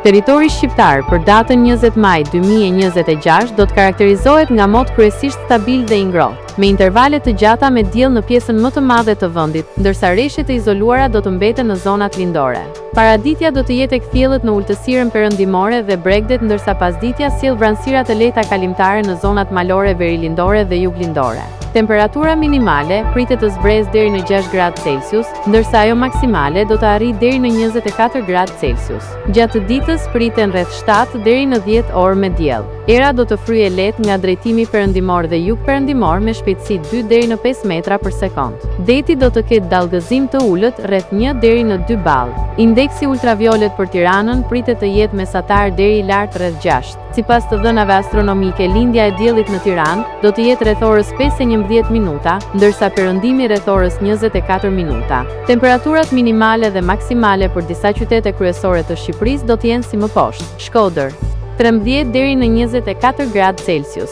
Territori shqiptar për datën 20 maj 2026 do të karakterizohet nga mod kryesisht stabil dhe i ngrohtë, me intervale të gjata me diell në pjesën më të madhe të vendit, ndërsa rreshtet e izoluara do të mbeten në zonat lindore. Paraditja do të jetë e kthjellët në ultësirën perëndimore dhe bregdet, ndërsa pasditja sjell vranësira të lehta kalimtare në zonat malore, verilindore dhe juglindore. Temperatura minimale pritet të zbresë deri në 6 gradë Celsius, ndërsa ajo maksimale do të arrijë deri në 24 gradë Celsius. Gjatë ditës priten rreth 7 deri në 10 orë me diell. Era do të fryejë lehtë nga drejtimi perëndimor dhe jug-perëndimor me shpejtësi 2 deri në 5 metra për sekond. Deti do të ketë dallgëzim të ulët rreth 1 deri në 2 ball. Indeksi ultraviolet për Tiranën pritet të jetë mesatar deri i lartë rreth 6. Sipas të dhënave astronomike, lindja e diellit në Tiranë do të jetë rreth orës 5:11 minuta, ndërsa perëndimi rreth orës 24 minuta. Temperaturat minimale dhe maksimale për disa qytete kryesore të Shqipërisë do të jenë si më poshtë: Shkodër 13 deri në 24 gradë Celsius,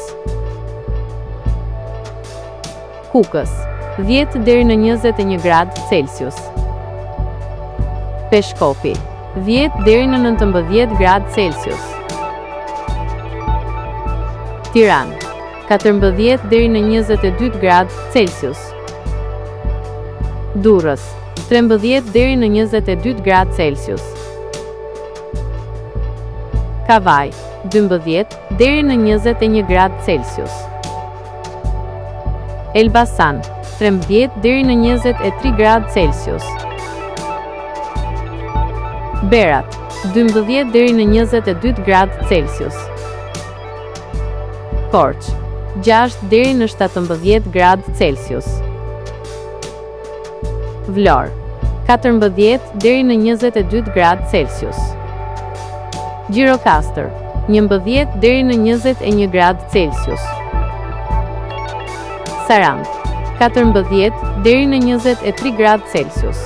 Kukës 10 deri në 21 gradë Celsius, Peshkopi 10 deri në 19 gradë Celsius, Tiranë 14 deri në 22 gradë Celsius, Durrës 13 deri në 22 gradë Celsius, Kavaj 12 deri në 21 gradë Celsius, Elbasan 13 deri në 23 gradë Celsius, Berat 12 deri në 22 gradë Celsius, Korç 6 deri në 17 gradë Celsius, Vlorë 14 deri në 22 gradë Celsius, Gjirokastër 11 deri në 21 gradë Celsius, Sarandë 14 deri në 23 gradë Celsius.